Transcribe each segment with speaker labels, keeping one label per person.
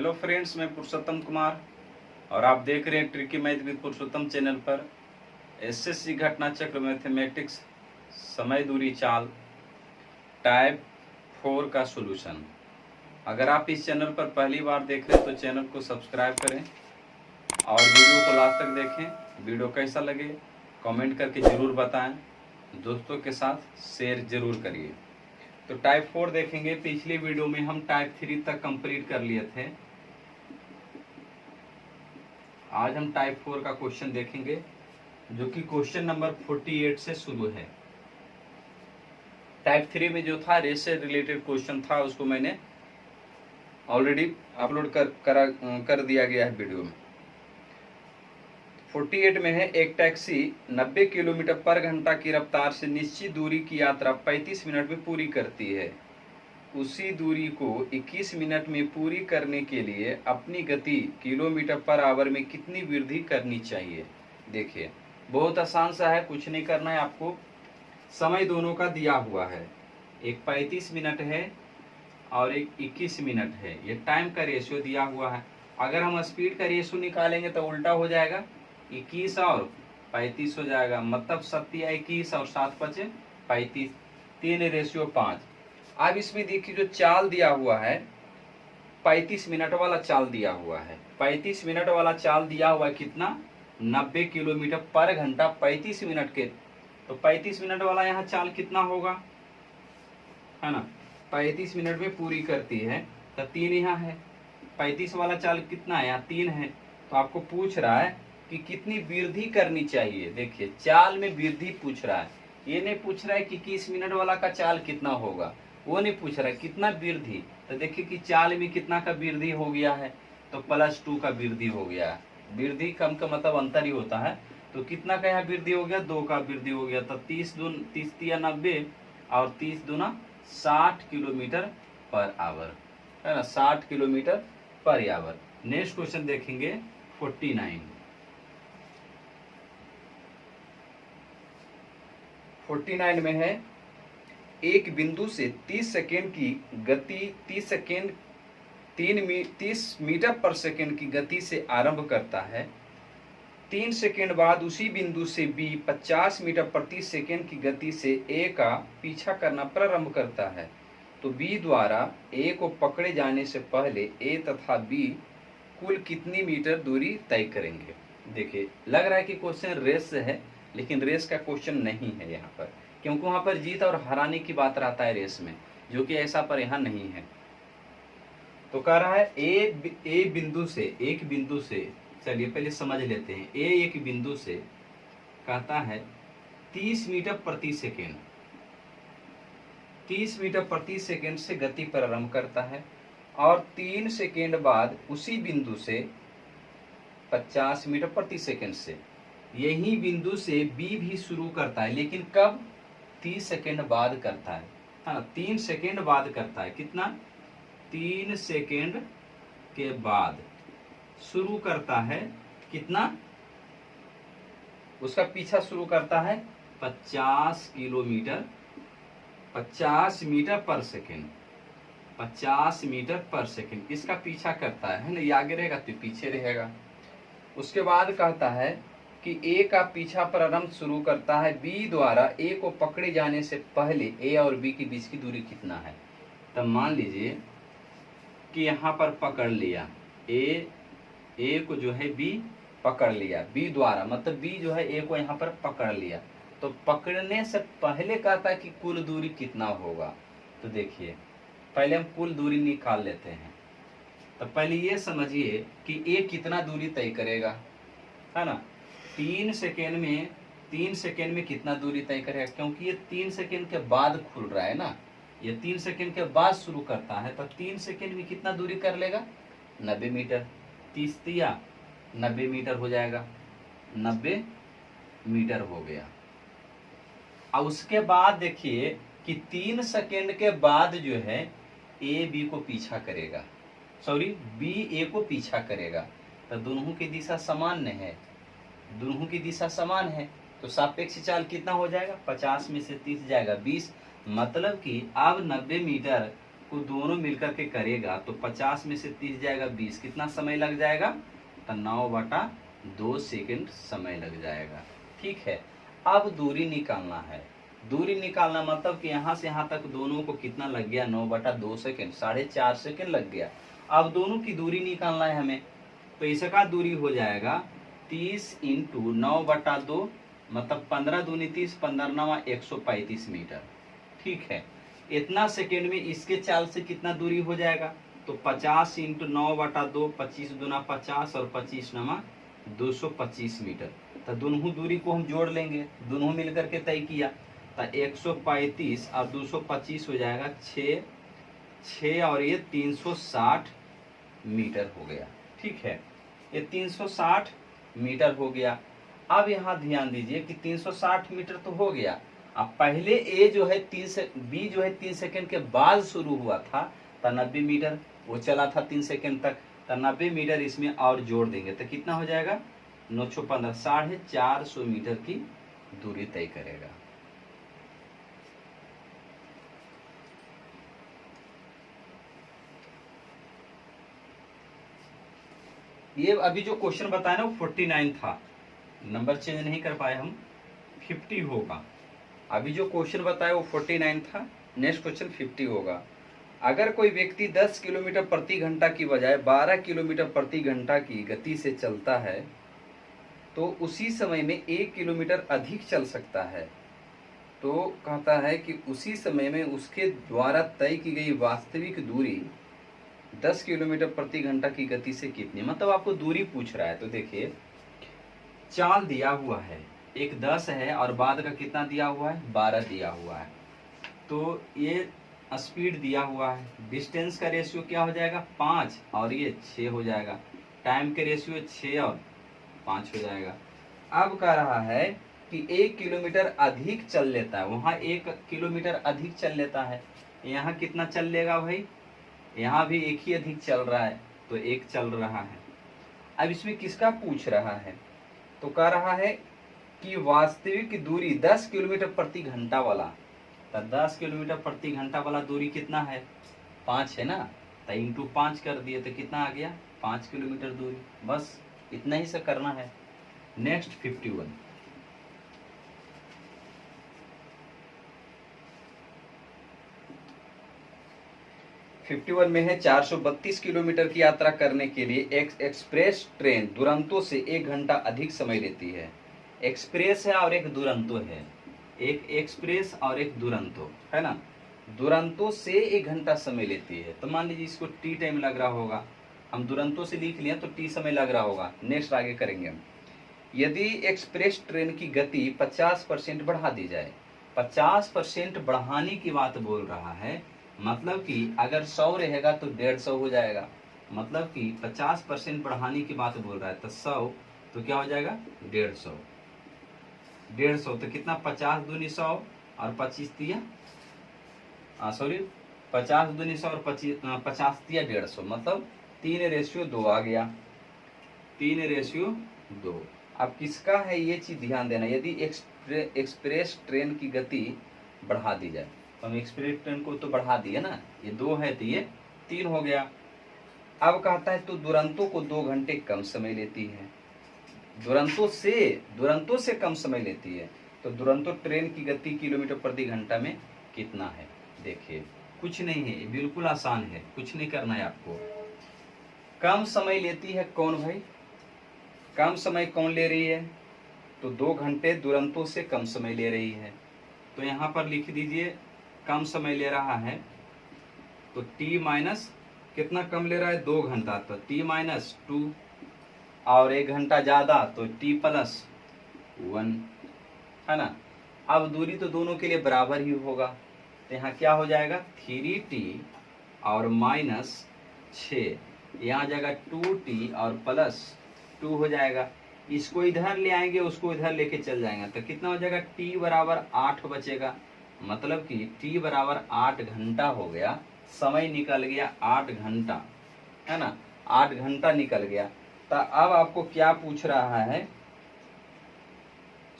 Speaker 1: Hello friends, मैं पुरुषोत्तम कुमार और आप देख रहे हैं tricky math with Purushottam channel पर। एसएससी घटना चक्र मैथमेटिक्स समय दूरी चाल टाइप 4 का सॉल्यूशन। अगर आप इस चैनल पर पहली बार देख रहे हैं तो चैनल को सब्सक्राइब करें और वीडियो को लास्ट तक देखें। वीडियो कैसा लगे कमेंट करके ज़रूर बताएं, दोस्तों के साथ शेयर ज़रूर करिए। तो टाइप 4 देखेंगे। पिछली वीडियो में हम टाइप 3 तक कंप्लीट कर लिए थे। आज हम टाइप 4 का क्वेश्चन देखेंगे जो कि क्वेश्चन नंबर 48 से शुरू है। टाइप 3 में जो था रेस से रिलेटेड क्वेश्चन था उसको मैंने ऑलरेडी अपलोड कर दिया गया है वीडियो में। 48 में है, एक टैक्सी 90 किलोमीटर पर घंटा की रफ्तार से निश्चित दूरी की यात्रा 35 मिनट में पूरी करती है। उसी दूरी को 21 मिनट में पूरी करने के लिए अपनी गति किलोमीटर पर आवर में कितनी वृद्धि करनी चाहिए। देखिए बहुत आसान सा है, कुछ नहीं करना है आपको। समय दोनों का दिया हुआ है, एक 35 मिनट है और एक 21 मिनट है। ये टाइम का रेशियो दिया हुआ है। अगर हम स्पीड का रेशियो निकालेंगे तो उल्टा हो जाएगा, 21 और 35 हो जाएगा। मतलब 7 या 21 और 7 बचे 35, 3:5। अब इसमें देखिए जो चाल दिया हुआ है 35 मिनट वाला चाल दिया हुआ है। 35 मिनट वाला चाल दिया हुआ है कितना, 90 किलोमीटर पर घंटा 35 मिनट के। तो 35 मिनट वाला यहाँ चाल कितना होगा, है ना, 35 मिनट में पूरी करती है तो 3 यहाँ है। 35 वाला चाल कितना है, यहाँ 3 है। तो आपको पूछ रहा है कि कितनी वृद्धि करनी चाहिए। देखिए चाल में वृद्धि पूछ रहा है, ये नहीं पूछ रहा है कि 21 मिनट वाला का चाल कितना होगा, वो नहीं पूछ रहा है कितना वृद्धि। तो देखिए कि चाल में कितना का वृद्धि हो गया है, तो +2 का वृद्धि हो गया है। वृद्धि कम का मतलब अंतर ही होता है। तो कितना का यहाँ वृद्धि हो गया, 2 का वृद्धि हो गया। तो 30 या 90 और 30 दूना 60 किलोमीटर पर आवर, है ना, 60 kilometre per hour. Next question देखेंगे 49। 49 में है, एक बिंदु से 30 सेकेंड की गति 30 मीटर पर सेकेंड की गति से आरंभ करता है। 3 सेकेंड बाद उसी बिंदु से B 50 मीटर प्रति सेकेंड की गति से A का पीछा करना प्रारंभ करता है। तो B द्वारा A को पकड़े जाने से पहले A तथा B कुल कितनी मीटर दूरी तय करेंगे। देखिए लग रहा है कि क्वेश्चन रेस से है, लेकिन रेस का क्वेश्चन नहीं है यहाँ पर, क्योंकि वहाँ पर जीत और हराने की बात रहता है रेस में, जो कि ऐसा पर यहाँ नहीं है। तो कह रहा है एक बिंदु से चलिए पहले समझ लेते हैं। एक बिंदु से कहता है 30 मीटर प्रति सेकेंड, 30 मीटर प्रति सेकेंड से गति प्रारंभ करता है और 3 सेकेंड बाद उसी बिंदु से 50 मीटर प्रति सेकेंड से यही बिंदु से B भी शुरू करता है, लेकिन कब, 30 सेकेंड बाद करता है ना, 3 सेकेंड बाद करता है। कितना, 3 सेकेंड के बाद शुरू करता है। कितना, उसका पीछा शुरू करता है 50 किलोमीटर, 50 मीटर पर सेकेंड, 50 मीटर पर सेकेंड इसका पीछा करता है ना। ये आगे रहेगा तो पीछे रहेगा। उसके बाद कहता है कि A का पीछा प्रारंभ शुरू करता है B द्वारा A को पकड़े जाने से पहले A और B के बीच की दूरी कितना है। तब मान लीजिए कि यहाँ पर पकड़ लिया A को जो है B पकड़ लिया, B द्वारा मतलब B जो है A को यहाँ पर पकड़ लिया। तो पकड़ने से पहले कहता है कि कुल दूरी कितना होगा। तो देखिए पहले हम कुल दूरी निकाल लेते हैं। तो पहले ये समझिए कि A कितना दूरी तय करेगा, है ना। 3 सेकेंड में कितना दूरी तय करेगा, क्योंकि ये 3 सेकेंड के बाद खुल रहा है ना, ये 3 सेकेंड के बाद शुरू करता है। तो 3 सेकेंड में कितना दूरी कर लेगा, 90 मीटर। 30 या 90 मीटर हो जाएगा, 90 मीटर हो गया। और उसके बाद देखिए कि 3 सेकेंड के बाद जो है A B को पीछा करेगा, B A को पीछा करेगा। तो दोनों की दिशा समान है, दोनों की दिशा समान है। तो सापेक्ष चाल कितना हो जाएगा, 50 में से 30 जाएगा 20। मतलब कि अब 90 मीटर को दोनों मिलकर के करेगा तो 50 में से 30 जाएगा 20, कितना समय लग जाएगा? तो 9/2 सेकंड समय लग जाएगा। ठीक है, अब दूरी निकालना है। दूरी निकालना मतलब कि यहाँ से यहाँ तक दोनों को कितना लग गया? 9/2 सेकंड, 4.5 सेकंड लग गया। अब दोनों की दूरी निकालना है हमें, तो इसका दूरी हो जाएगा 30 × 9/2, मतलब 15 दूनी 30, 15 9 135 मीटर। ठीक है, इतना सेकेंड में इसके चाल से कितना दूरी हो जाएगा? तो 50 × 9/2, 25 दूना 50 और 25 9 225 मीटर। तो दोनों दूरी को हम जोड़ लेंगे, दोनों मिलकर के तय किया तो 135 और 225 हो जाएगा 6 और ये 360 मीटर हो गया। ठीक है, ये 360 मीटर हो गया। अब यहाँ ध्यान दीजिए कि 360 मीटर तो हो गया। अब पहले ए जो है बी जो है 3 सेकंड के बाद शुरू हुआ था, तो 90 मीटर वो चला था 3 सेकंड तक, तो 90 मीटर इसमें और जोड़ देंगे तो कितना हो जाएगा? 915, 450 मीटर की दूरी तय करेगा। ये अभी जो क्वेश्चन बताया ना वो 49 था, नंबर चेंज नहीं कर पाए हम, 50 होगा। अभी जो क्वेश्चन बताया वो 49 था, नेक्स्ट क्वेश्चन 50 होगा। अगर कोई व्यक्ति 10 किलोमीटर प्रति घंटा की बजाय 12 किलोमीटर प्रति घंटा की गति से चलता है तो उसी समय में 1 किलोमीटर अधिक चल सकता है। तो कहता है कि उसी समय में उसके द्वारा तय की गई वास्तविक दूरी 10 किलोमीटर प्रति घंटा की गति से कितनी, मतलब आपको दूरी पूछ रहा है। तो देखिए, चाल दिया हुआ है, एक 10 है और बाद का कितना दिया हुआ है? 12 दिया हुआ है। तो ये स्पीड दिया हुआ है, डिस्टेंस का रेशियो क्या हो जाएगा? 5 और ये 6 हो जाएगा। टाइम के रेशियो 6 और 5 हो जाएगा। अब कह रहा है कि 1 किलोमीटर अधिक चल लेता है, वहाँ 1 किलोमीटर अधिक चल लेता है, यहाँ कितना चल लेगा भाई? यहाँ भी एक ही अधिक चल रहा है, तो 1 चल रहा है। अब इसमें किसका पूछ रहा है? तो कह रहा है कि वास्तविक दूरी 10 किलोमीटर प्रति घंटा वाला, तो 10 किलोमीटर प्रति घंटा वाला दूरी कितना है? 5 है ना, तो × 5 कर दिए तो कितना आ गया? 5 किलोमीटर दूरी। बस इतना ही से करना है। नेक्स्ट 51। में है 432 किलोमीटर की यात्रा करने के लिए एक एक्सप्रेस ट्रेन दुरंतो से 1 घंटा अधिक समय लेती है। एक्सप्रेस है और एक दुरंतो है, एक एक्सप्रेस और एक दुरंतो है ना। दुरंतो से 1 घंटा समय लेती है, तो मान लीजिए इसको टी टाइम लग रहा होगा, हम दुरंतो से लिख लिया तो टी समय लग रहा होगा। नेक्स्ट आगे करेंगे हम। यदि एक्सप्रेस ट्रेन की गति 50% बढ़ा दी जाए, 50% बढ़ाने की बात बोल रहा है, मतलब कि अगर 100 रहेगा तो 150 हो जाएगा, मतलब कि 50% बढ़ाने की बात बोल रहा है, तो 100 तो क्या हो जाएगा? 150। 150 तो कितना? 50 दूनी 100 और 25 तिया 50 दूनी 100 और 50 तिया 150, मतलब 3:2 आ गया, 3:2। अब किसका है ये चीज ध्यान देना। यदि एक्सप्रेस ट्रेन की गति बढ़ा दी जाए, तो हम एक्सप्रेस ट्रेन को तो बढ़ा दिए ना, ये 2 है तो ये 3 हो गया। अब कहता है तो दुरंतो को 2 घंटे कम समय लेती है, दुरंतो से कम समय लेती है, तो दुरंतो ट्रेन की गति किलोमीटर प्रति घंटा में कितना है? देखिए, कुछ नहीं है, बिल्कुल आसान है, कुछ नहीं करना है आपको। कम समय लेती है कौन भाई? कम समय कौन ले रही है? तो 2 घंटे दुरंतो से कम समय ले रही है। तो यहाँ पर लिख दीजिए कम समय ले रहा है, तो t माइनस कितना कम ले रहा है? 2 घंटा, तो t-2, और 1 घंटा ज्यादा तो t+1 है ना। अब दूरी तो दोनों के लिए बराबर ही होगा, तो यहाँ क्या हो जाएगा? 3t और -6, यहाँ जाएगा 2t और +2 हो जाएगा। इसको इधर ले आएंगे, उसको इधर लेके चल जाएंगे, तो कितना हो जाएगा? t बराबर 8 बचेगा, मतलब कि t बराबर 8 घंटा हो गया। समय निकल गया 8 घंटा, है ना, 8 घंटा निकल गया। तो अब आपको क्या पूछ रहा है?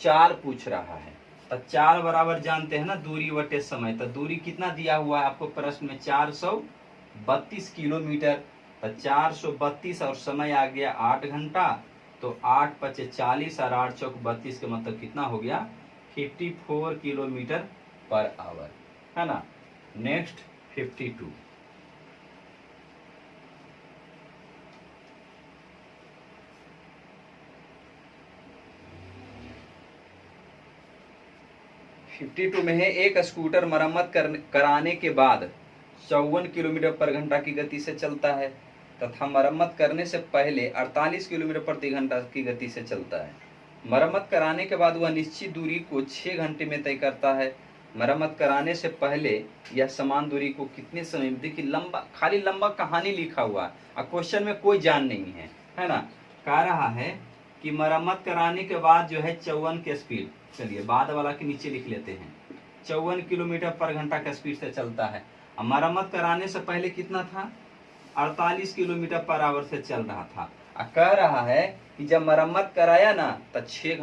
Speaker 1: चाल पूछ रहा है। तो चाल बराबर जानते हैं ना दूरी बटे समय। तो दूरी कितना दिया हुआ है आपको प्रश्न में, 432 किलोमीटर। तो 432 और समय आ गया 8 घंटा। तो 8 पचे 40 और 8 चौक 32 के मतलब कितना हो गया, 54 किलोमीटर पर आवर, है ना। नेक्स्ट 52। 52 में है, एक स्कूटर मरम्मत कराने के बाद 54 किलोमीटर पर घंटा की गति से चलता है तथा मरम्मत करने से पहले 48 किलोमीटर प्रति घंटा की गति से चलता है। मरम्मत कराने के बाद वह निश्चित दूरी को 6 घंटे में तय करता है। मरम्मत कराने से पहले यह समान दूरी को कितने समय में, देखिए लंबा, खाली लंबा कहानी लिखा हुआ है, क्वेश्चन में कोई जान नहीं है ना। कह रहा है कि मरम्मत कराने के बाद जो है 54 की स्पीड, चलिए बाद वाला के नीचे लिख लेते हैं, 54 किलोमीटर पर घंटा का स्पीड से चलता है। अब मरम्मत कराने से पहले कितना था, 48 किलोमीटर पर आवर से चल रहा था। कह रहा है कि जब मरम्मत कराया ना तो 6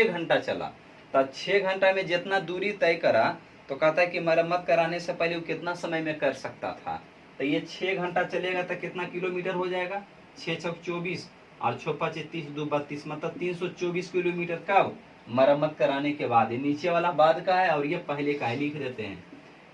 Speaker 1: घंटा चला। तो 6 घंटा में जितना दूरी तय करा, तो कहता है कि मरम्मत कराने से पहले वो कितना समय में कर सकता था। तो ये 6 घंटा चलेगा तो कितना किलोमीटर हो जाएगा, 6 चौक 24 और 6 पचे 30 2 32, मतलब 324 किलोमीटर का मरम्मत कराने के बाद। ये नीचे वाला बाद का है और ये पहले का है, लिख देते हैं,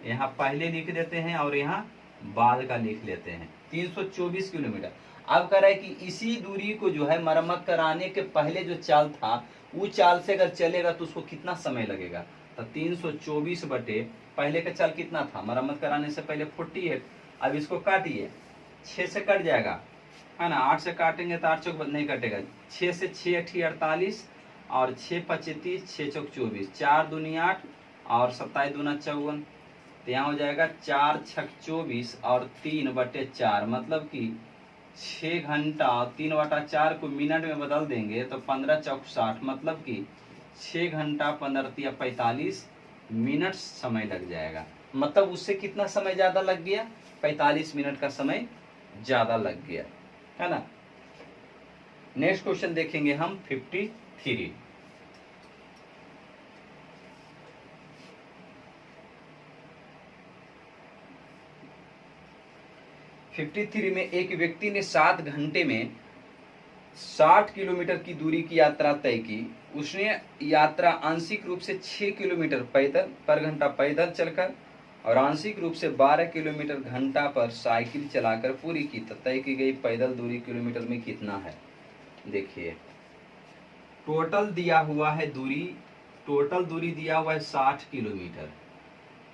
Speaker 1: यहाँ पहले लिख देते हैं और यहाँ बाद का लिख लेते हैं, 324 किलोमीटर। अब कह रहा है कि इसी दूरी को जो है मरम्मत कराने के पहले जो चाल था, वो चाल से अगर चलेगा तो उसको कितना समय लगेगा। तो 324 बटे पहले का चाल कितना था, मरम्मत कराने से पहले 48। अब इसको काटिए, 6 से कट जाएगा, है ना। 8 से काटेंगे तो 8 चौक नहीं कटेगा, 6 से 6 अठी 48 और 6 पचे 30, 6 चौक 24, 4 दूनी 8 और 27 दूना 54। तो यहाँ हो जाएगा 4 छक 24 और 3 बटे 4, मतलब कि 6 घंटा 3 बटा 4 को मिनट में बदल देंगे तो 15 चौक 60, मतलब कि 6 घंटा 15 45 मिनट समय लग जाएगा। मतलब उससे कितना समय ज्यादा लग गया, 45 मिनट का समय ज्यादा लग गया, है ना। नेक्स्ट क्वेश्चन देखेंगे हम 53। 53 में एक व्यक्ति ने 7 घंटे में 60 किलोमीटर की दूरी की यात्रा तय की। उसने यात्रा आंशिक रूप से 6 किलोमीटर पैदल पर घंटा पैदल चलकर और आंशिक रूप से 12 किलोमीटर घंटा पर साइकिल चलाकर पूरी की। तय की गई पैदल दूरी किलोमीटर में कितना है। देखिए टोटल दिया हुआ है दूरी, टोटल दूरी दिया हुआ है 60 किलोमीटर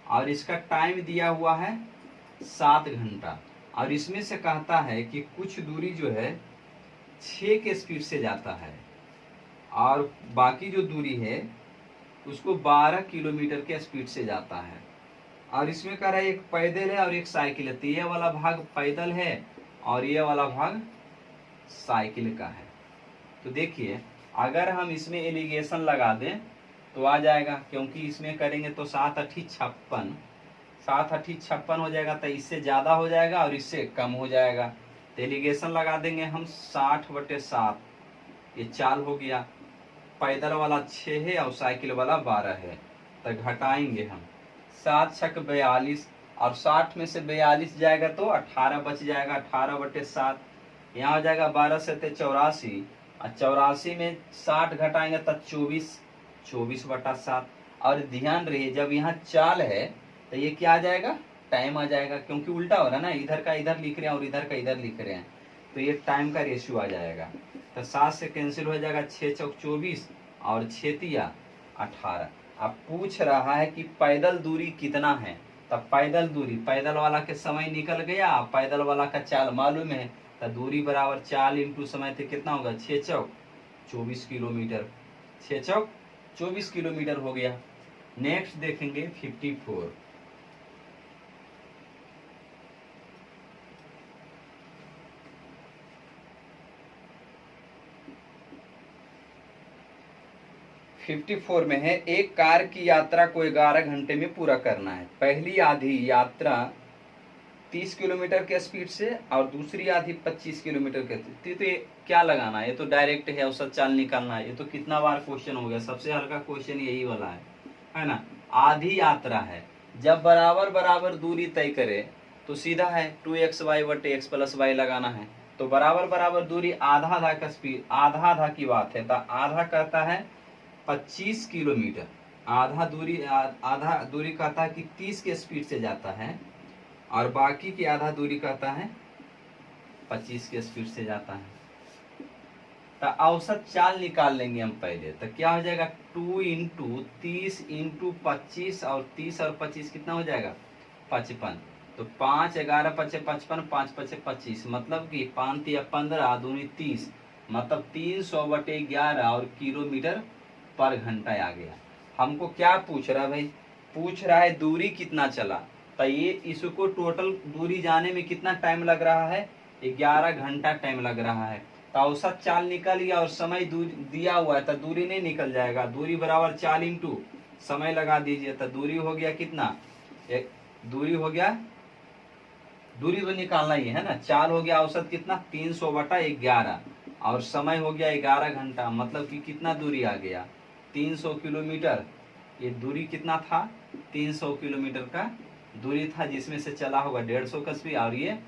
Speaker 1: और इसका टाइम दिया हुआ है 7 घंटा। और इसमें से कहता है कि कुछ दूरी जो है 6 के स्पीड से जाता है और बाकी जो दूरी है उसको 12 किलोमीटर के स्पीड से जाता है। और इसमें कह रहा है एक पैदल है और एक साइकिल है। तो ये वाला भाग पैदल है और ये वाला भाग साइकिल का है। तो देखिए अगर हम इसमें एलिगेशन लगा दें तो आ जाएगा, क्योंकि इसमें करेंगे तो 7 अठी 56, 7 अठी 56 हो जाएगा। तो इससे ज्यादा हो जाएगा और इससे कम हो जाएगा। तो एलिगेशन लगा देंगे हम 60 बटे 7, ये चाल हो गया। पैदल वाला 6 है और साइकिल वाला 12 है। तो घटाएंगे हम, 7 छक 42 और 60 में से 42 जाएगा तो 18 बच जाएगा। 18 बटे 7 यहाँ हो जाएगा 12 से 84 और 84 में 60 घटाएंगे तब 24, 24 बटा 7। और ध्यान रहे जब यहाँ चाल है तो ये क्या आ जाएगा, टाइम आ जाएगा, क्योंकि उल्टा हो रहा है ना, इधर का इधर लिख रहे हैं और इधर का इधर लिख रहे हैं। तो ये टाइम का रेशियो आ जाएगा। तो 7 से कैंसिल हो जाएगा, 6 चौक 24 और 6 तिया 18। अब पूछ रहा है कि पैदल दूरी कितना है। तब पैदल दूरी, पैदल वाला के समय निकल गया, पैदल वाला का चाल मालूम है। तो दूरी बराबर चाल इंटू समय थे कितना होगा, 6 चौक 24 किलोमीटर, 6 चौक 24 किलोमीटर हो गया। नेक्स्ट देखेंगे 54। 54 में है, एक कार की यात्रा को 11 घंटे में पूरा करना है। पहली आधी यात्रा 30 किलोमीटर के स्पीड से और दूसरी आधी 25 किलोमीटर के। तो ये क्या लगाना है, ये तो डायरेक्ट है, औसत चाल निकालना है। ये तो कितना बार क्वेश्चन हो गया, सबसे हल्का क्वेश्चन यही वाला है ना। आधी यात्रा है, जब बराबर बराबर दूरी तय करे तो सीधा है 2xy बटे x प्लस वाई लगाना है। तो बराबर बराबर दूरी आधा आधा का स्पीड, आधा आधा की बात है, तो आधा कहता है 25 किलोमीटर, आधा दूरी कहता है कि 30 के स्पीड से जाता है, और बाकी की आधा दूरी कहता है 25 के स्पीड से जाता है। तो औसत चाल निकाल लेंगे हम पहले। तो क्या हो जाएगा, 2 इंटू 30 इंटू 25, और 30 और 25 कितना हो जाएगा 55। तो 5 11 पचे 55, 5 पचे 25, मतलब कि 5 या 15 दूनी 30, मतलब 300/11 और किलोमीटर पर घंटा आ गया। हमको क्या पूछ रहा है भाई, पूछ रहा है दूरी कितना चला। तो ये इसको टोटल दूरी जाने में कितना टाइम लग रहा है, 11 घंटा टाइम लग रहा है। तो औसत चाल निकल गया और समय दिया हुआ है, तो दूरी नहीं निकल जाएगा। दूरी बराबर चाल इंटू समय लगा दीजिए, तो दूरी हो गया कितना, दूरी हो गया, दूरी तो निकालना ही है ना। चाल हो गया औसत कितना 300/11, और समय हो गया 11 घंटा, मतलब कि कितना दूरी आ गया 300 किलोमीटर। ये दूरी कितना था, 300 किलोमीटर का दूरी था, जिसमें से चला होगा 150 का स्पीड, और ये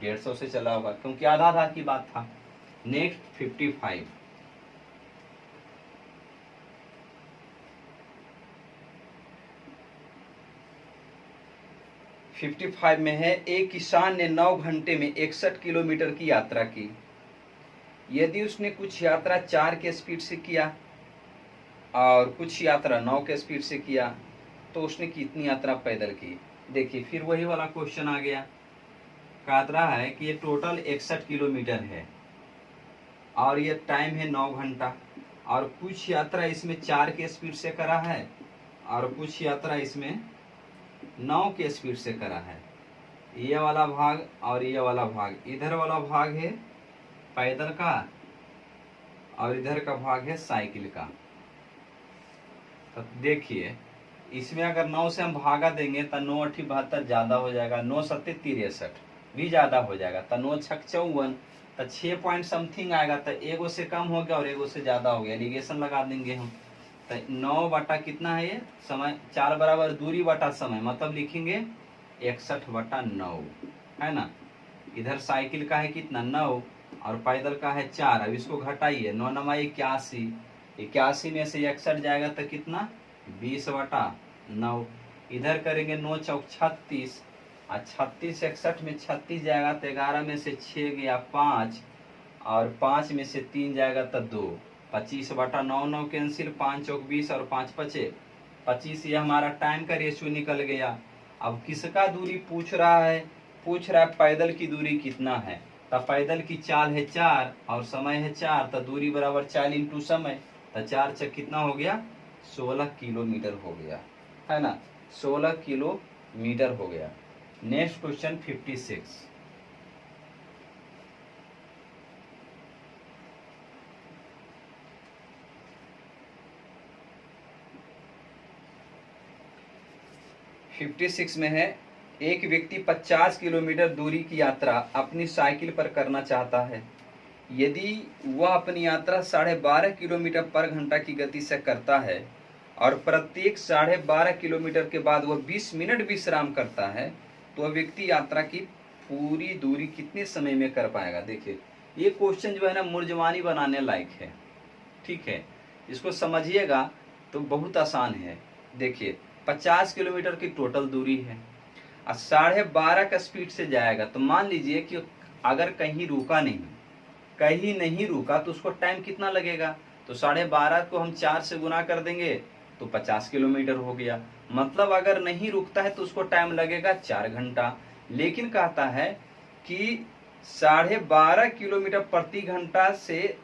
Speaker 1: 150 से चला होगा, क्योंकि आधा आधा की बात था। नेक्स्ट 55, में है, एक किसान ने 9 घंटे में 61 किलोमीटर की यात्रा की। यदि उसने कुछ यात्रा 4 के स्पीड से किया और कुछ यात्रा 9 के स्पीड से किया, तो उसने कितनी यात्रा पैदल की। देखिए फिर वही वाला क्वेश्चन आ गया। कह रहा है कि ये टोटल 61 किलोमीटर है, और ये टाइम है 9 घंटा, और कुछ यात्रा इसमें 4 के स्पीड से करा है, और कुछ यात्रा इसमें 9 के स्पीड से करा है। ये वाला भाग और ये वाला भाग, इधर वाला भाग है पैदल का, और इधर का भाग है साइकिल का। तो देखिए इसमें अगर 9 से हम भागा देंगे तो 9 8 72 ज्यादा हो जाएगा, 9 7 63 भी ज्यादा हो जाएगा, तो 9 6 54, तो 6 पॉइंट समथिंग आएगा। तो एगो से कम हो गया और एगो से ज्यादा हो गया, एलिगेशन लगा देंगे हम। तो 9 बटा कितना है ये समय, 4 बराबर दूरी बटा समय, मतलब लिखेंगे 61/9, है ना। इधर साइकिल का है कितना 9, और पैदल का है 4। अब इसको घटाइए, 9 9 81, 81 में से 61 जाएगा तो कितना 20/9। इधर करेंगे 9 चौक 36, और 36 61 में 36 जाएगा तो 11 में से 6 गया 5, और 5 में से 3 जाएगा तो 2, 25/9, 9 कैंसिल, 5 चौक 20 और 5 पचे 25। ये हमारा टाइम का रेशियो निकल गया। अब किसका दूरी पूछ रहा है, पूछ रहा है पैदल की दूरी कितना है। तो पैदल की चाल है 4 और समय है 4, तो दूरी बराबर 4 इंटू समय, तो 4 चक कितना हो गया 16 किलोमीटर हो गया, है ना, 16 किलोमीटर हो गया। नेक्स्ट क्वेश्चन 56, में है, एक व्यक्ति 50 किलोमीटर दूरी की यात्रा अपनी साइकिल पर करना चाहता है। यदि वह अपनी यात्रा 12.5 किलोमीटर पर घंटा की गति से करता है और प्रत्येक 12.5 किलोमीटर के बाद वह 20 मिनट विश्राम करता है, तो वह व्यक्ति यात्रा की पूरी दूरी कितने समय में कर पाएगा। देखिए ये क्वेश्चन जो है ना मुर्जवानी बनाने लायक है, ठीक है, इसको समझिएगा तो बहुत आसान है। देखिए 50 किलोमीटर की टोटल दूरी है और 12.5 का स्पीड से जाएगा, तो मान लीजिए कि अगर कहीं नहीं रुका तो उसको टाइम कितना लगेगा। तो 12.5 को हम 4 से गुना कर देंगे तो 50 किलोमीटर हो गया। मतलब अगर नहीं रुकता है तो उसको टाइम लगेगा 4 घंटा। लेकिन कहता है कि 12.5 किलोमीटर प्रति घंटा से,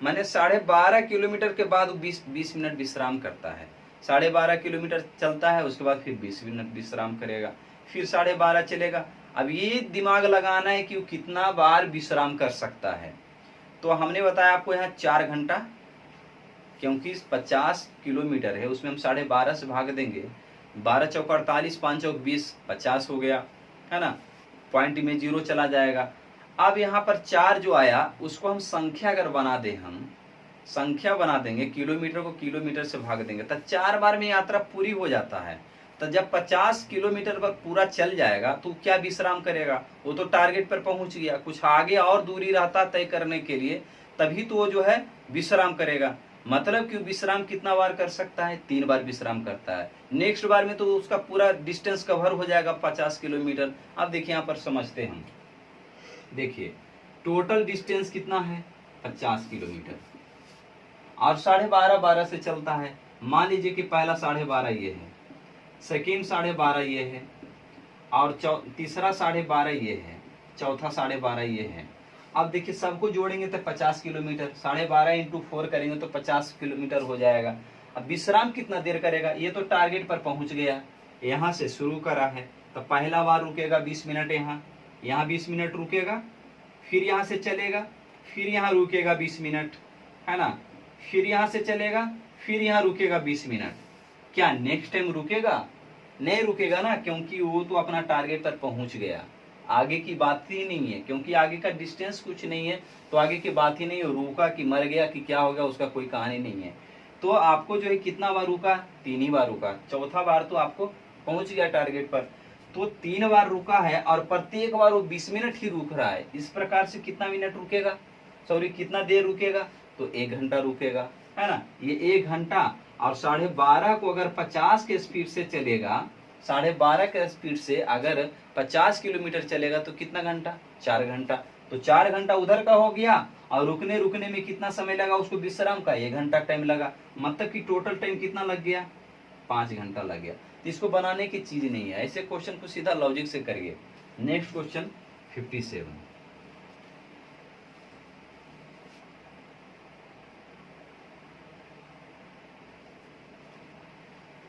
Speaker 1: माने 12.5 किलोमीटर के बाद 20 मिनट विश्राम करता है। 12.5 किलोमीटर चलता है, उसके बाद फिर 20 मिनट विश्राम करेगा, फिर 12.5 चलेगा। अब ये दिमाग लगाना है कि वो कितना बार विश्राम कर सकता है। तो हमने बताया आपको यहाँ 4 घंटा, क्योंकि 50 किलोमीटर है उसमें हम 12.5 से भाग देंगे, 12 चौक 48, 5 चौक 20, 50 हो गया, है ना। पॉइंट में 0 चला जाएगा। अब यहाँ पर 4 जो आया उसको हम संख्या अगर बना दें, हम संख्या बना देंगे, किलोमीटर को किलोमीटर से भाग देंगे तो 4 बार में यात्रा पूरी हो जाता है। तो जब 50 किलोमीटर पर पूरा चल जाएगा तो क्या विश्राम करेगा, वो तो टारगेट पर पहुंच गया, कुछ आगे और दूरी रहता तय करने के लिए, तभी तो वो जो है विश्राम करेगा। मतलब कि विश्राम कितना बार कर सकता है, 3 बार विश्राम करता है। नेक्स्ट बार में तो उसका पूरा डिस्टेंस कवर हो जाएगा 50 किलोमीटर। अब देखिए यहाँ पर समझते हैं हम, देखिए टोटल डिस्टेंस कितना है 50 किलोमीटर और 12.5 से चलता है। मान लीजिए कि पहला 12.5 ये है, सेकेंड 12.5 ये है और तीसरा 12.5 ये है, चौथा 12.5 ये है। अब देखिए सबको जोड़ेंगे तो 50 किलोमीटर, 12.5 इंटू 4 करेंगे तो 50 किलोमीटर हो जाएगा। अब विश्राम कितना देर करेगा, ये तो टारगेट पर पहुंच गया, यहाँ से शुरू करा है तो पहला बार रुकेगा 20 मिनट, यहाँ 20 मिनट रुकेगा, फिर यहाँ से चलेगा, फिर यहाँ रुकेगा 20 मिनट, है ना, फिर यहाँ से चलेगा, फिर यहाँ रुकेगा 20 मिनट। क्या नेक्स्ट टाइम रुकेगा? नहीं रुकेगा ना, क्योंकि वो तो अपना टारगेट तक पहुंच गया, आगे की बात ही नहीं है, क्योंकि आगे का डिस्टेंस कुछ नहीं है तो आगे की बात ही नहीं है। रुका कि मर गया कि क्या हो गया उसका कोई कहानी नहीं है। तो आपको जो है कितना बार रुका, 3 ही बार रुका, चौथा बार तो आपको पहुंच गया टारगेट पर। तो 3 बार रुका है और प्रत्येक बार वो 20 मिनट ही रुक रहा है। इस प्रकार से कितना मिनट रुकेगा, सॉरी कितना देर रुकेगा, तो 1 घंटा रुकेगा, है ना। ये 1 घंटा और 12.5 को अगर 50 के स्पीड से चलेगा, 12.5 के स्पीड से अगर 50 किलोमीटर चलेगा तो कितना घंटा, 4 घंटा। तो 4 घंटा उधर का हो गया और रुकने में कितना समय लगा उसको विश्राम का, 1 घंटा टाइम लगा। मतलब कि टोटल टाइम कितना लग गया, 5 घंटा लग गया। तो इसको बनाने की चीज नहीं है, ऐसे क्वेश्चन को सीधा लॉजिक से करिए। नेक्स्ट क्वेश्चन 57,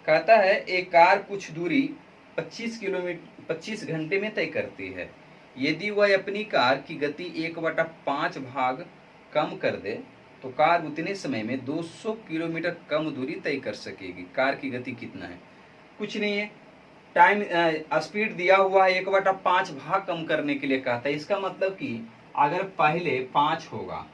Speaker 1: कहता है एक कार कुछ दूरी 25 घंटे में तय करती है। यदि वह अपनी कार की गति 1/5 भाग कम कर दे तो कार उतने समय में 200 किलोमीटर कम दूरी तय कर सकेगी। कार की गति कितना है, कुछ नहीं है, टाइम स्पीड दिया हुआ है, 1/5 भाग कम करने के लिए कहता है। इसका मतलब कि अगर पहले 5 होगा,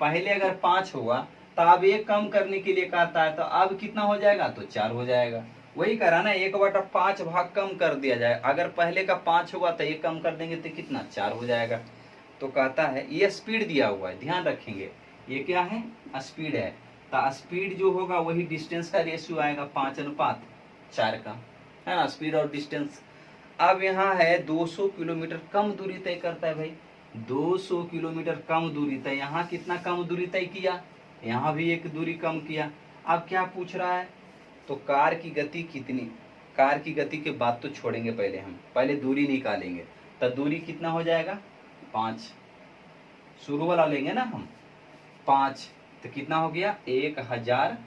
Speaker 1: पहले अगर 5 होगा तो अब 1 कम करने के लिए कहता है, तो अब कितना हो जाएगा, तो 4 हो जाएगा। वही करा ना, 1/5 भाग कम कर दिया जाए। अगर पहले का 5 होगा तो 1 कम कर देंगे तो कितना, 4 हो जाएगा। तो कहता है ये स्पीड दिया हुआ है, ध्यान रखेंगे ये क्या है, स्पीड है। तो स्पीड जो होगा वही डिस्टेंस का रेशियो आएगा 5:4 का, है ना, स्पीड और डिस्टेंस। अब यहाँ है 200 किलोमीटर कम दूरी तय करता है भाई, 200 किलोमीटर कम दूरी तय। यहाँ कितना कम दूरी तय किया, यहाँ भी एक दूरी कम किया। अब क्या पूछ रहा है, तो कार की गति कितनी, कार की गति के बाद तो छोड़ेंगे, पहले हम पहले दूरी निकालेंगे। तो दूरी कितना हो जाएगा, 5, शुरू वाला लेंगे ना हम 5, तो कितना हो गया, 1000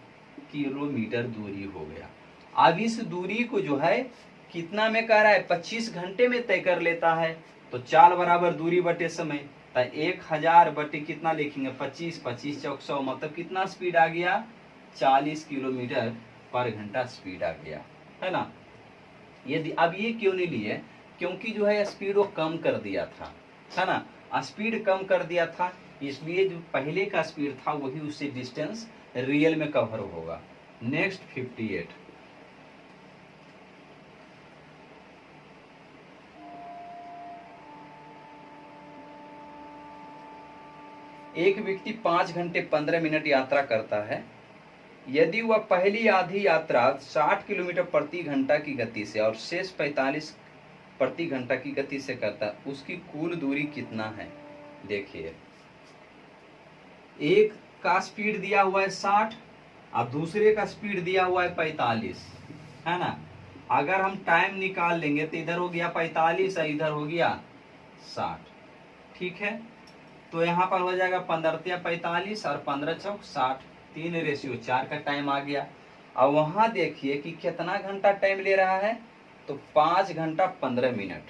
Speaker 1: किलोमीटर दूरी हो गया। अब इस दूरी को जो है कितना में कह रहा है, 25 घंटे में तय कर लेता है। तो 4 बराबर दूरी बटे समय, तो 1000 बटे कितना लिखेंगे, 25, 25 चौक 100, मतलब कितना स्पीड आ गया, 40 किलोमीटर पर घंटा स्पीड आ गया, है ना। यदि अब ये क्यों नहीं लिए, क्योंकि जो है स्पीड वो कम कर दिया था, है ना, स्पीड कम कर दिया था, इसलिए जो पहले का स्पीड था वही उससे डिस्टेंस रियल में कवर होगा। नेक्स्ट 58, एक व्यक्ति 5 घंटे 15 मिनट यात्रा करता है। यदि वह पहली आधी यात्रा 60 किलोमीटर प्रति घंटा की गति से और शेष 45 प्रति घंटा की गति से करता है, उसकी कुल दूरी कितना है। देखिए एक का स्पीड दिया हुआ है 60 और दूसरे का स्पीड दिया हुआ है 45, है ना। अगर हम टाइम निकाल लेंगे तो इधर हो गया 45 और इधर हो गया 60, ठीक है। तो यहाँ पर हो जाएगा 15 45 और 15 चौक 60, 3:4 का टाइम आ गया। अब वहां देखिए कि कितना घंटा टाइम ले रहा है, तो 5 घंटा 15 मिनट।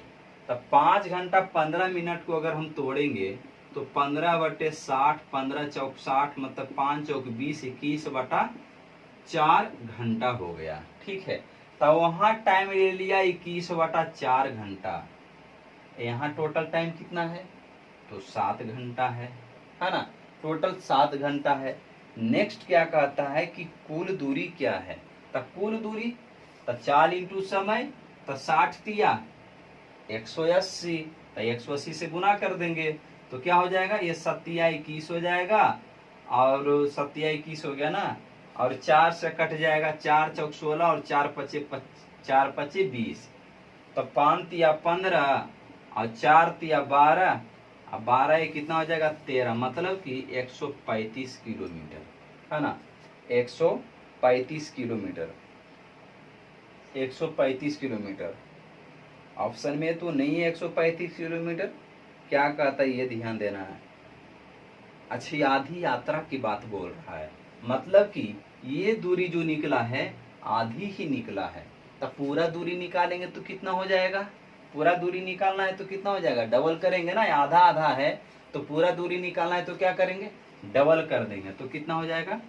Speaker 1: तो 5 घंटा 15 मिनट को अगर हम तोड़ेंगे तो 15/60, 15 चौक 60, मतलब 5 चौक 20, 21/4 घंटा हो गया, ठीक है। तो वहां टाइम ले लिया 21/4 घंटा, यहाँ टोटल टाइम कितना है, तो 7 घंटा है ना, टोटल 7 घंटा है। नेक्स्ट क्या कहता है कि कुल दूरी क्या है, तो कुल दूरी तो 4 इंटू समय, तो 60 दिया 180, तो 180 से गुना कर देंगे तो क्या हो जाएगा, ये 7 21 हो जाएगा, और 7 21 हो गया ना, और 4 से कट जाएगा, 4 चौक 16 और 4 पचे 20, तो 5 तिया 15 और 4 तिया 12, अब 12 ये कितना हो जाएगा 13, मतलब कि 135 किलोमीटर है ना, 135 किलोमीटर, 135 किलोमीटर। ऑप्शन में तो नहीं है 135 किलोमीटर, क्या कहता है ये ध्यान देना है। अच्छी आधी यात्रा की बात बोल रहा है, मतलब कि ये दूरी जो निकला है आधी ही निकला है, तो पूरा दूरी निकालेंगे तो कितना हो जाएगा, पूरा दूरी निकालना है तो कितना हो जाएगा, डबल करेंगे ना, आधा आधा है तो पूरा दूरी निकालना है तो क्या करेंगे, डबल कर देंगे, तो कितना हो जाएगा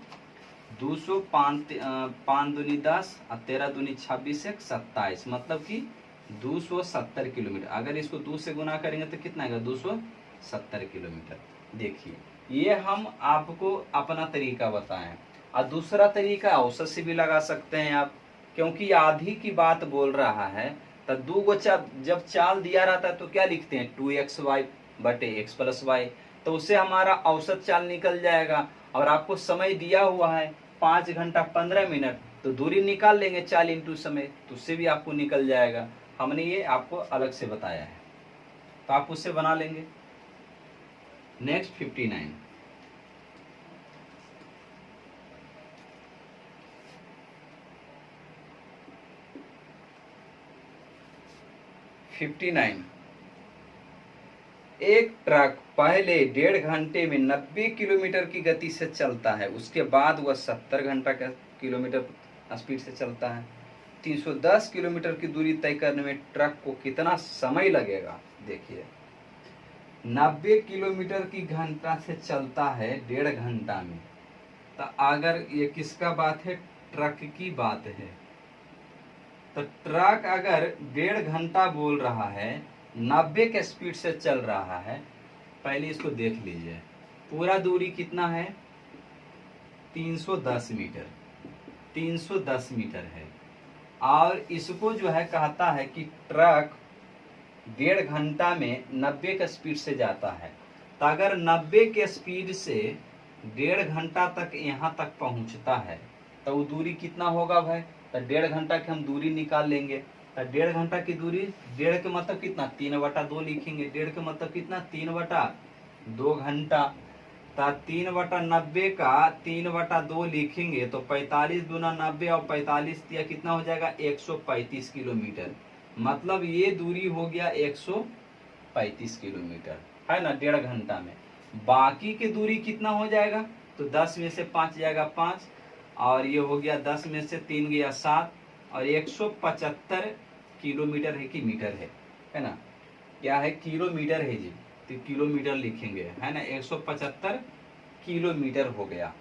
Speaker 1: 200, 5 दूनी 10 और 13 दूनी 26 एक 27, मतलब कि 270 किलोमीटर। अगर इसको 2 से गुना करेंगे तो कितना आएगा 270 किलोमीटर। देखिए ये हम आपको अपना तरीका बताएं, और दूसरा तरीका औसत से भी लगा सकते हैं आप, क्योंकि आधी की बात बोल रहा है तो दो गो जब चाल दिया रहता है तो क्या लिखते हैं 2xy बटे x प्लस वाई, तो उससे हमारा औसत चाल निकल जाएगा। और आपको समय दिया हुआ है 5 घंटा 15 मिनट, तो दूरी निकाल लेंगे चाल इंटू समय, तो उससे भी आपको निकल जाएगा। हमने ये आपको अलग से बताया है, तो आप उससे बना लेंगे। नेक्स्ट 59, एक ट्रक पहले 1.5 घंटे में 90 किलोमीटर की गति से चलता है, उसके बाद वह 70 घंटा किलोमीटर स्पीड से चलता है। 310 किलोमीटर की दूरी तय करने में ट्रक को कितना समय लगेगा। देखिए 90 किलोमीटर की घंटा से चलता है 1.5 घंटा में, तो अगर ये किसका बात है, ट्रक की बात है, तो ट्रक अगर 1.5 घंटा बोल रहा है 90 के स्पीड से चल रहा है, पहले इसको देख लीजिए पूरा दूरी कितना है 310 मीटर, 310 मीटर है, और इसको जो है कहता है कि ट्रक 1.5 घंटा में 90 के स्पीड से जाता है, तो अगर 90 के स्पीड से 1.5 घंटा तक यहाँ तक पहुँचता है तो वो दूरी कितना होगा भाई, तो 1.5 घंटा की हम दूरी निकाल लेंगे, तो 1.5 घंटा की दूरी, 1.5 के मतलब कितना 3/2 लिखेंगे, 1.5 के मतलब कितना 3/2 घंटा, तो 3/90 का 3/2 लिखेंगे तो 45 दूना 90 और 45 दिया कितना हो जाएगा 135 किलोमीटर, मतलब ये दूरी हो गया 135 किलोमीटर है ना 1.5 घंटा में। बाकी की दूरी कितना हो जाएगा, तो 10 में से 5 जाएगा 5, और ये हो गया 10 में से 3 गया 7, और 175 किलोमीटर है कि मीटर है ना, क्या है किलोमीटर है जी, तो किलोमीटर लिखेंगे है ना, 175 किलोमीटर हो गया।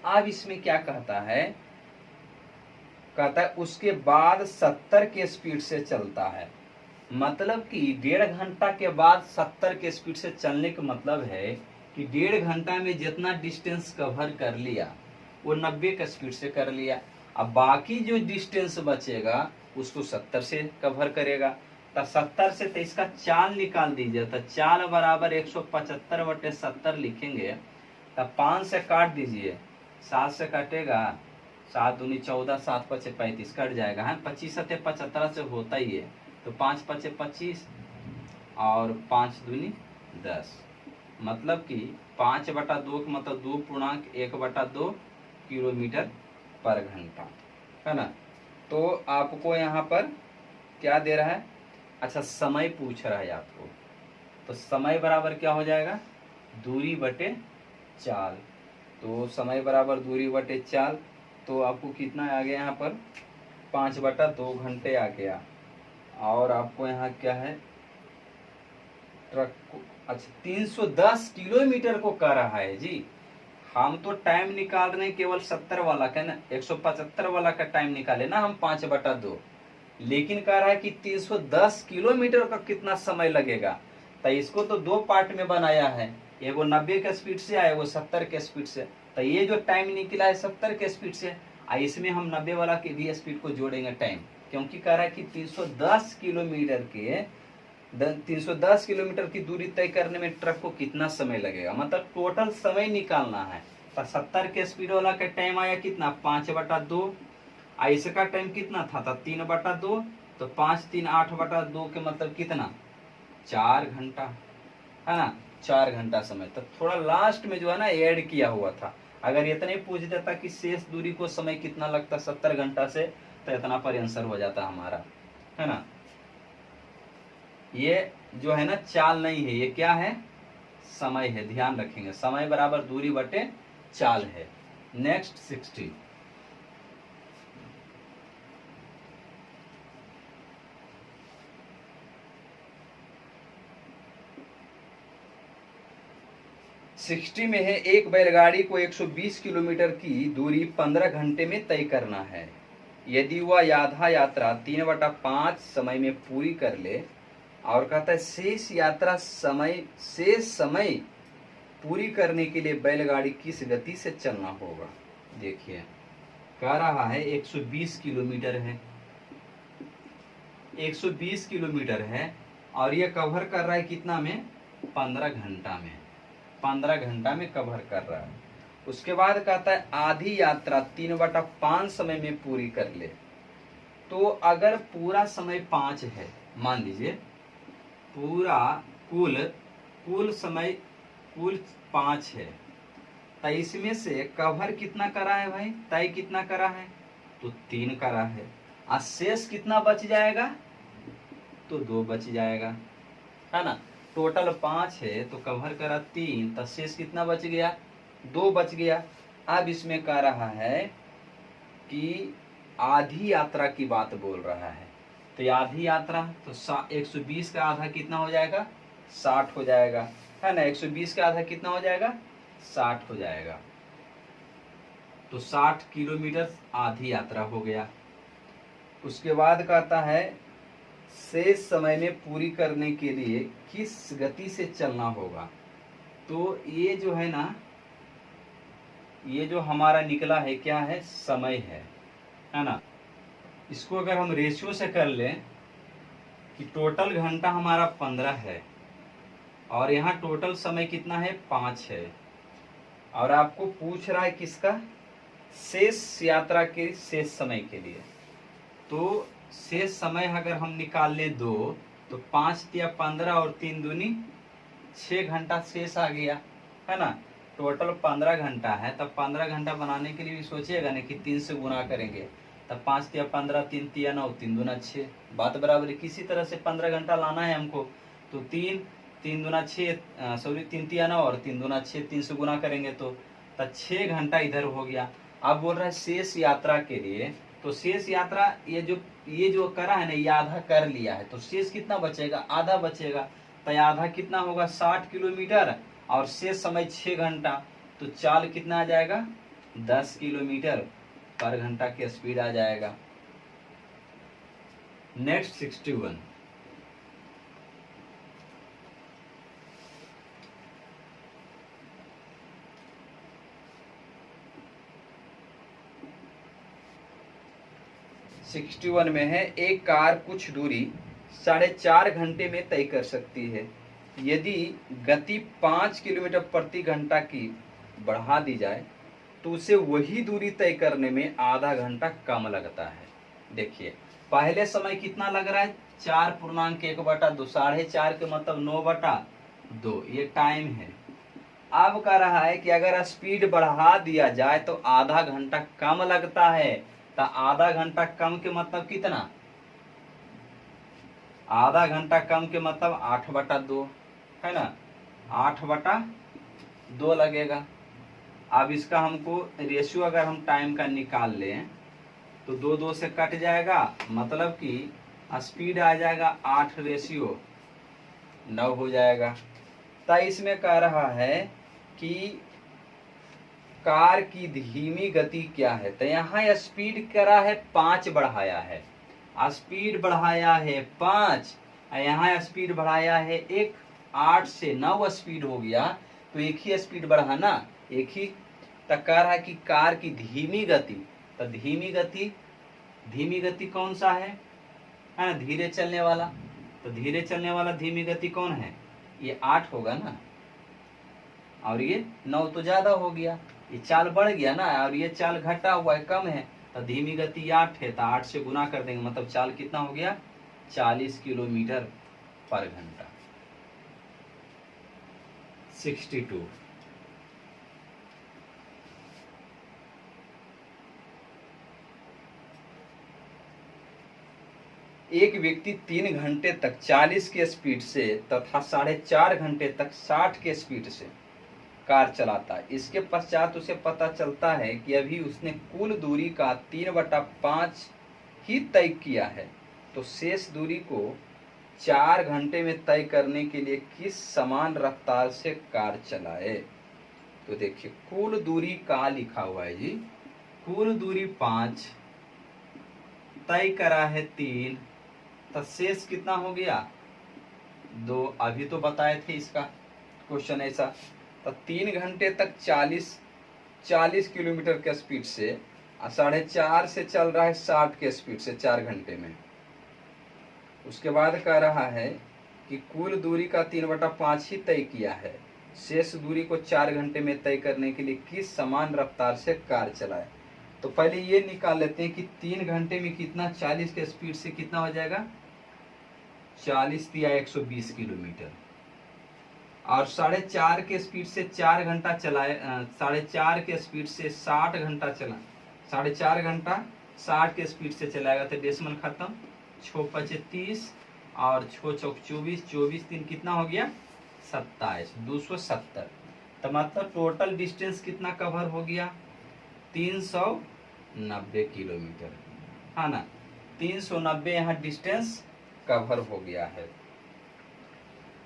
Speaker 1: अब इसमें क्या कहता है, कहता है उसके बाद 70 के स्पीड से चलता है, मतलब कि 1.5 घंटा के बाद 70 के स्पीड से चलने का मतलब है कि 1.5 घंटा में जितना डिस्टेंस कवर कर लिया वो 90 के स्पीड से कर लिया, अब बाकी जो डिस्टेंस बचेगा उसको 70 से कवर करेगा, तो 70 से तो इसका चाल निकाल दीजिए, तो चाल बराबर 175 बटे 70 लिखेंगे, तो 5 से काट दीजिए, 7 से कटेगा 7 दूनी 14, 7 पचे 35 कट जाएगा है, 25 सत्ते 75 से होता ही है, तो 5 पचे 25 और 5 दूनी 10, मतलब कि 5/2 मतलब 2.1/2 किलोमीटर पर घंटा है ना। तो आपको यहाँ पर क्या दे रहा है, अच्छा समय पूछ रहा है आपको, तो समय बराबर क्या हो जाएगा दूरी बटे चाल, तो समय बराबर दूरी बटे चाल, तो आपको कितना आ गया यहाँ पर 5/2 घंटे आ गया। और आपको यहाँ क्या है ट्रक को, अच्छा 310 किलोमीटर को कर रहा है जी, हम तो टाइम निकाल रहे हैं केवल 70 वाला का ना, 175 वाला का टाइम निकाले ना हम 5/2, लेकिन कह रहा है कि 310 किलोमीटर का कितना समय लगेगा। तो इसको तो दो पार्ट में बनाया है, एगो 90 के स्पीड से है, एगो 70 के स्पीड से। तो ये जो टाइम निकला है 70 के स्पीड से, इसमें हम 90 वाला के भी स्पीड को जोड़ेंगे टाइम, क्योंकि कह रहा है कि 310 किलोमीटर की दूरी तय करने में ट्रक को कितना समय लगेगा, मतलब टोटल समय निकालना है। तो 70 के स्पीड वाला का टाइम आया कितना, 5/2। इसका टाइम कितना था, 3/2। तो 5 3 8/2 के मतलब कितना, 4 घंटा, है ना, 4 घंटा समय। तो थोड़ा लास्ट में जो है ना ऐड किया हुआ था। अगर इतने पूछ देता कि शेष दूरी को समय कितना लगता 70 घंटा से, तो इतना पर आंसर हो जाता हमारा, है ना। ये जो है ना चाल नहीं है, ये क्या है, समय है। ध्यान रखेंगे, समय बराबर दूरी बटे चाल है। नेक्स्ट 60। सिक्सटी में है, एक बैलगाड़ी को 120 किलोमीटर की दूरी 15 घंटे में तय करना है। यदि वह आधा यात्रा 3/5 समय में पूरी कर ले, और कहता है शेष समय पूरी करने के लिए बैलगाड़ी किस गति से चलना होगा। देखिए कह रहा है 120 किलोमीटर है, 120 किलोमीटर है, और ये कवर कर रहा है कितना में, 15 घंटा में, 15 घंटा में कवर कर रहा है। उसके बाद कहता है आधी यात्रा 3/5 समय में पूरी कर ले। तो अगर पूरा समय 5 है, मान लीजिए पूरा कुल समय कुल 5 है, तो इसमें से कवर कितना करा है भाई, तय कितना करा है, तो 3 करा है। और शेष कितना बच जाएगा, तो 2 बच जाएगा, है ना। टोटल 5 है तो कवर करा 3, तो शेष कितना बच गया, 2 बच गया। अब इसमें कह रहा है कि आधी यात्रा की बात बोल रहा है। तो आधी यात्रा तो 120 का आधा कितना हो जाएगा, 60 हो जाएगा, है ना। 120 का आधा कितना हो जाएगा, 60 हो जाएगा। तो 60 किलोमीटर आधी यात्रा हो गया। उसके बाद कहता है शेष समय में पूरी करने के लिए किस गति से चलना होगा। तो ये जो है ना, ये जो हमारा निकला है क्या है, समय है ना। इसको अगर हम रेशियो से कर लें कि टोटल घंटा हमारा 15 है, और यहाँ टोटल समय कितना है, 5 है, और आपको पूछ रहा है किसका, शेष यात्रा के शेष समय के लिए। तो शेष समय अगर हम निकाल ले 2, तो 5 या 15 और 3 दूनी 6 घंटा शेष आ गया, है ना। टोटल 15 घंटा है, तब 15 घंटा बनाने के लिए भी सोचिएगा ना कि 3 से गुना करेंगे, तब 5 या 15, 3 या 9, 3 दूना 6, बात बराबर है। किसी तरह से 15 घंटा लाना है हमको, तो 3 दूना 6, सॉरी 3 या 9 और 3 दूना 6, 3 से गुना करेंगे तो 6 घंटा इधर हो गया। अब बोल रहा है शेष यात्रा के लिए, तो शेष यात्रा ये जो करा है ना, ये आधा कर लिया है, तो शेष कितना बचेगा, आधा बचेगा। तो आधा कितना होगा, 60 किलोमीटर, और शेष समय 6 घंटा, तो चाल कितना आ जाएगा, 10 किलोमीटर पर घंटा की स्पीड आ जाएगा। नेक्स्ट 61। में है, एक कार कुछ दूरी 4.5 घंटे में तय कर सकती है। यदि गति 5 किलोमीटर प्रति घंटा की बढ़ा दी जाए, तो उसे वही दूरी तय करने में आधा घंटा कम लगता है। देखिए पहले समय कितना लग रहा है, 4.1/2, 4.5 के मतलब 9/2, ये टाइम है। अब कह रहा है कि अगर स्पीड बढ़ा दिया जाए तो आधा घंटा कम लगता है। तो आधा घंटा कम के मतलब कितना, आधा घंटा कम के मतलब 8/2, है ना, 8/2 लगेगा। अब इसका हमको रेशियो अगर हम टाइम का निकाल लें तो 2 से कट जाएगा, मतलब कि स्पीड आ जाएगा 8:9 हो जाएगा। तो इसमें कह रहा है कि कार की धीमी गति क्या है, तो यहाँ स्पीड करा है 5 बढ़ाया है, स्पीड बढ़ाया है 5, यहाँ स्पीड बढ़ाया है 1, 8 से 9 स्पीड हो गया, तो एक ही स्पीड बढ़ा ना, एक ही। तक कह रहा है कि कार की धीमी गति, तो धीमी गति कौन सा है ना, धीरे चलने वाला। तो धीरे चलने वाला धीमी गति कौन है, ये 8 होगा ना, और ये 9 तो ज्यादा हो गया, ये चाल बढ़ गया ना, और ये चाल घटा हुआ है, कम है। तो धीमी गति 8 है, तो 8 से गुना कर देंगे, मतलब चाल कितना हो गया, 40 किलोमीटर पर घंटा। 62। एक व्यक्ति 3 घंटे तक 40 के स्पीड से तथा 4.5 घंटे तक 60 के स्पीड से कार चलाता है। इसके पश्चात उसे पता चलता है कि अभी उसने कुल दूरी का 3/5 ही तय किया है, तो शेष दूरी को 4 घंटे में तय करने के लिए किस समान रफ्तार से कार चलाए। तो देखिए कुल दूरी का लिखा हुआ है जी, कुल दूरी 5, तय करा है 3, तो शेष कितना हो गया 2। अभी तो बताए थे इसका क्वेश्चन ऐसा। तो 3 घंटे तक 40 किलोमीटर के स्पीड से 4.5 से चल रहा है 60 के स्पीड से 4 घंटे में। उसके बाद कह रहा है कि कुल दूरी का 3/5 ही तय किया है, शेष दूरी को 4 घंटे में तय करने के लिए किस समान रफ्तार से कार चलाए। तो पहले ये निकाल लेते हैं कि 3 घंटे में कितना, 40 के स्पीड से कितना हो जाएगा, 40 या 120 किलोमीटर, और 4.5 के स्पीड से 4 घंटा चलाए, 4.5 के स्पीड से 60 घंटा चला, 4.5 घंटा 60 के स्पीड से चलाएगा, तो डेसिमल खत्म, 6×5 = 30 और 6×4 = 24, 24×3 कितना हो गया 27, 270। तो मतलब टोटल डिस्टेंस कितना कवर हो गया, 390 किलोमीटर, है ना, 390 यहाँ डिस्टेंस कवर हो गया है।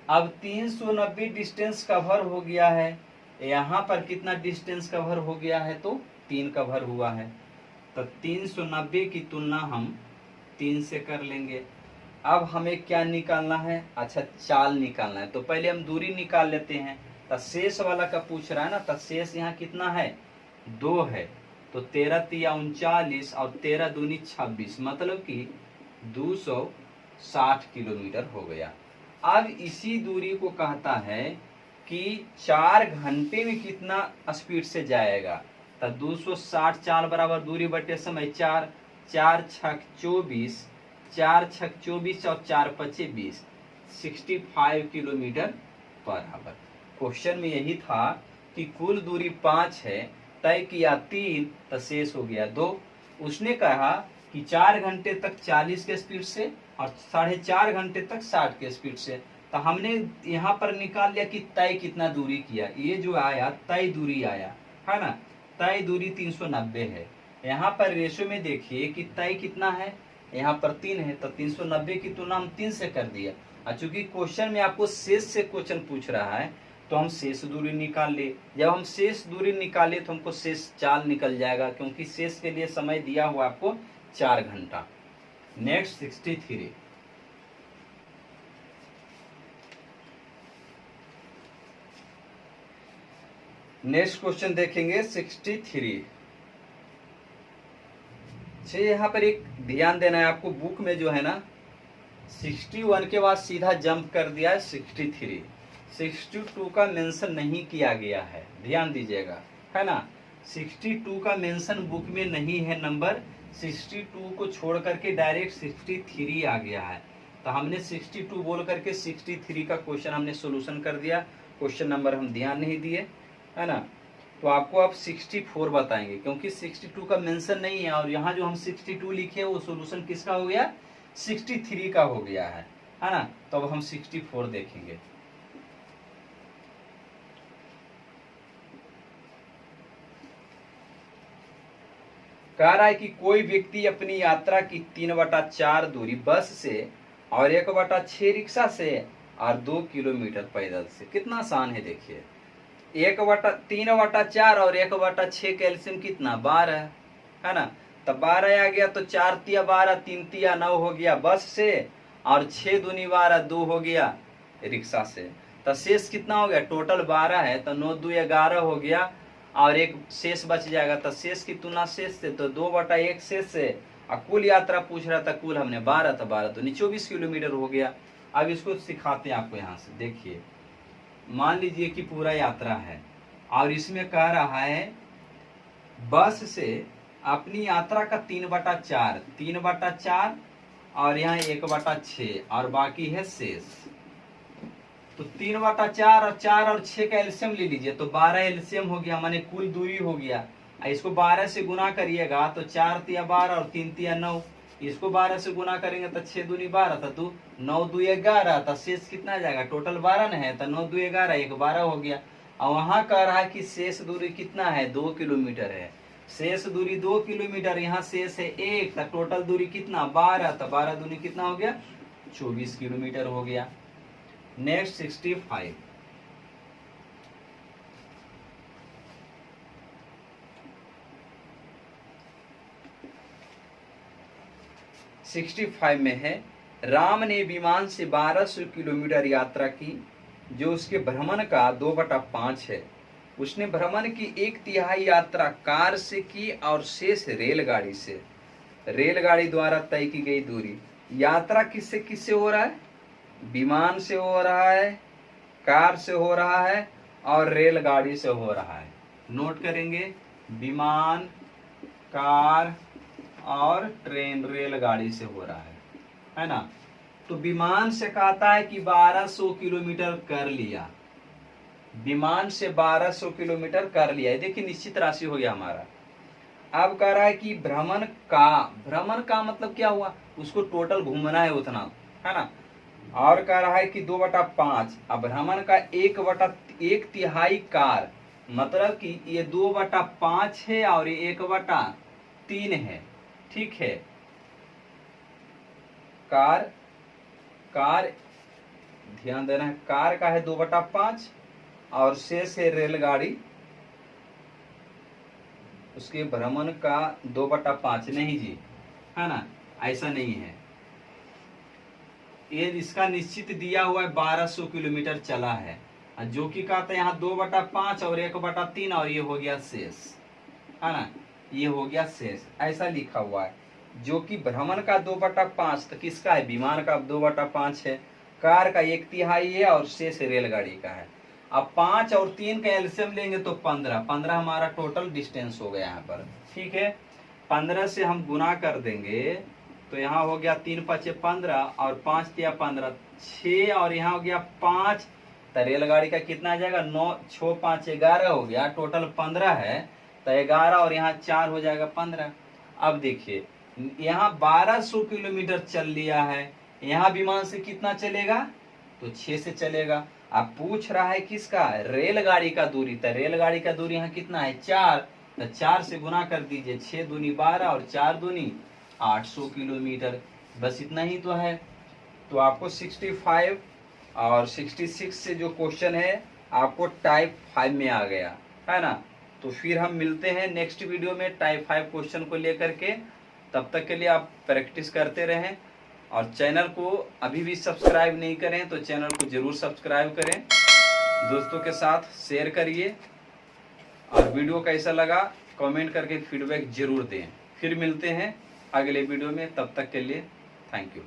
Speaker 1: अब 390 डिस्टेंस कवर हो गया है, यहाँ पर कितना डिस्टेंस कवर हो गया है, तो 3 कवर हुआ है। तो 390 की तुलना हम 3 से कर लेंगे। अब हमें क्या निकालना है, अच्छा चाल निकालना है। तो पहले हम दूरी निकाल लेते हैं। तो शेष वाला का पूछ रहा है ना, तो शेष यहाँ कितना है 2 है, तो 13×3 = 39 और 13×2 = 26, मतलब कि 260 किलोमीटर हो गया। अब इसी दूरी को कहता है कि 4 घंटे में कितना स्पीड से जाएगा। तो 260 चाल बराबर दूरी बटे समय 4, 4×6 = 24, 4×6 = 24 और 4×5 = 20, 65 किलोमीटर पर आवर। क्वेश्चन में यही था कि कुल दूरी 5 है, तय किया 3, तो शेष हो गया 2। उसने कहा कि 4 घंटे तक 40 के स्पीड से और 4.5 घंटे तक 60 के स्पीड से। तो हमने यहाँ पर निकाल लिया कि तय कितना दूरी किया, ये जो आया तय दूरी आया, है ना, तय दूरी 390 है। यहाँ पर रेशो में देखिए कि तय कितना है, यहाँ पर 3 है, तो 390 की तुलना हम 3 से कर दिया। और चूंकि क्वेश्चन में आपको शेष से क्वेश्चन पूछ रहा है, तो हम शेष दूरी निकाल ले। जब हम शेष दूरी निकाले तो हमको शेष चाल निकल जाएगा, क्योंकि शेष के लिए समय दिया हुआ आपको 4 घंटा। नेक्स्ट 63। नेक्स्ट क्वेश्चन देखेंगे 63। यहाँ पर एक ध्यान देना है आपको, बुक में जो है ना 61 के बाद सीधा जंप कर दिया है 63, 62 का मेंशन नहीं किया गया है, ध्यान दीजिएगा, है ना। 62 का मेंशन बुक में नहीं है, नंबर 62 को छोड़ करके डायरेक्ट 63 आ गया है। तो हमने 62 बोल करके 63 का क्वेश्चन हमने सोल्यूशन कर दिया, क्वेश्चन नंबर हम ध्यान नहीं दिए, है ना। तो आपको अब 64 बताएंगे, क्योंकि 62 का मेंशन नहीं है, और यहाँ जो हम 62 लिखे वो सोल्यूशन किसका हो गया, 63 का हो गया है ना। तो अब हम 64 देखेंगे। कह रहा है कि कोई व्यक्ति अपनी यात्रा की 3/4 दूरी बस से और 1/6 रिक्शा से और 2 किलोमीटर पैदल से, कितना आसान है देखिए। 3/4 और 1/6 का एलसीएम कितना 12 है ना। तो 12 आ गया, तो 4 तिया 12, 3 तिया 9 हो गया बस से, और 6 दूनी 12, 2 हो गया रिक्शा से। तो शेष कितना हो गया, टोटल 12 है, तो 9 2 11 हो गया, और एक शेष बच जाएगा। तो शेष की तुलना शेष से, तो 2/1 शेष से, और कुल यात्रा पूछ रहा था, कुल हमने 12, तो 12 दूनी 24 किलोमीटर हो गया। अब इसको सिखाते हैं आपको। यहाँ से देखिए, मान लीजिए कि पूरा यात्रा है और इसमें कह रहा है बस से अपनी यात्रा का 3/4, 3/4 और यहाँ 1/6 और बाकी है शेष। तो 3/4 और 4 और 6 का एलसीएम ले लीजिए, तो 12 एलसीएम हो गया, माने कुल दूरी हो गया। इसको 12 से गुना करिएगा तो 4 तिया 12 और 3 तिया 9। इसको 12 से गुना करेंगे तो 6 दूनी 12, तो 9 2 11, तो शेष कितना आ जाएगा, टोटल 12 न है, तो 9 2 11, 1 12 हो गया। और वहां कह रहा है कि शेष दूरी कितना है, 2 किलोमीटर है। शेष दूरी 2 किलोमीटर, यहाँ शेष है 1, तो टोटल दूरी कितना 12, तो 12 दूनी कितना हो गया, 24 किलोमीटर हो गया। नेक्स्ट 65, में है, राम ने विमान से 1200 किलोमीटर यात्रा की, जो उसके भ्रमण का 2/5 है। उसने भ्रमण की 1/3 यात्रा कार से की और शेष रेलगाड़ी से। रेलगाड़ी द्वारा तय की गई दूरी, यात्रा किससे किससे हो रहा है, विमान से हो रहा है, कार से हो रहा है और रेलगाड़ी से हो रहा है। नोट करेंगे, विमान, कार और ट्रेन, रेलगाड़ी से हो रहा है ना। तो विमान से कहता है कि 1200 किलोमीटर कर लिया, विमान से 1200 किलोमीटर कर लिया, देखिए निश्चित राशि हो गया हमारा। अब कह रहा है कि भ्रमण का मतलब क्या हुआ, उसको टोटल घूमना है उतना, है ना। और कह रहा है कि 2/5, अब भ्रमण का 1/1 कार, मतलब कि ये 2/5 है और ये 1/3 है, ठीक है। कार ध्यान देना है, कार का है 2/5 और शेष है रेलगाड़ी, उसके भ्रमण का 2/5 नहीं जी, है ना, ऐसा नहीं है। ये इसका निश्चित दिया हुआ है 1200 किलोमीटर चला है, जो कि कहते हैं यहाँ 2/5 और 1/3 और ये हो गया शेष, है ना, ये हो गया शेष, ऐसा लिखा हुआ है। जो कि भ्रमण का 2/5, तो किसका है, विमान का 2/5 है, कार का 1/3 है और शेष रेलगाड़ी का है। अब 5 और 3 का एलसीएम लेंगे तो 15 हमारा टोटल डिस्टेंस हो गया यहाँ पर, ठीक है। 15 से हम गुना कर देंगे तो यहाँ हो गया 3 5 15 और 5 तिया 15, 6 और यहाँ हो गया 5, तो रेलगाड़ी का कितना आ जाएगा, 9 6 5 11 हो गया, टोटल 15 है, तो 11 और यहाँ 4 हो जाएगा 15। अब देखिए यहाँ 1200 किलोमीटर चल लिया है, यहाँ विमान से कितना चलेगा, तो 6 से चलेगा। अब पूछ रहा है किसका, रेलगाड़ी का दूरी, तो रेलगाड़ी का दूरी यहाँ कितना है 4, तो 4 से गुना कर दीजिए, 6 दूनी 12 और 4 दूनी 800 किलोमीटर, बस इतना ही तो है। तो आपको 65 और 66 से जो क्वेश्चन है आपको टाइप 5 में आ गया, है ना। तो फिर हम मिलते हैं नेक्स्ट वीडियो में टाइप 5 क्वेश्चन को लेकर के। तब तक के लिए आप प्रैक्टिस करते रहें, और चैनल को अभी भी सब्सक्राइब नहीं करें तो चैनल को जरूर सब्सक्राइब करें, दोस्तों के साथ शेयर करिए, और वीडियो कैसा लगा कमेंट करके फीडबैक जरूर दें। फिर मिलते हैं अगले वीडियो में, तब तक के लिए थैंक यू।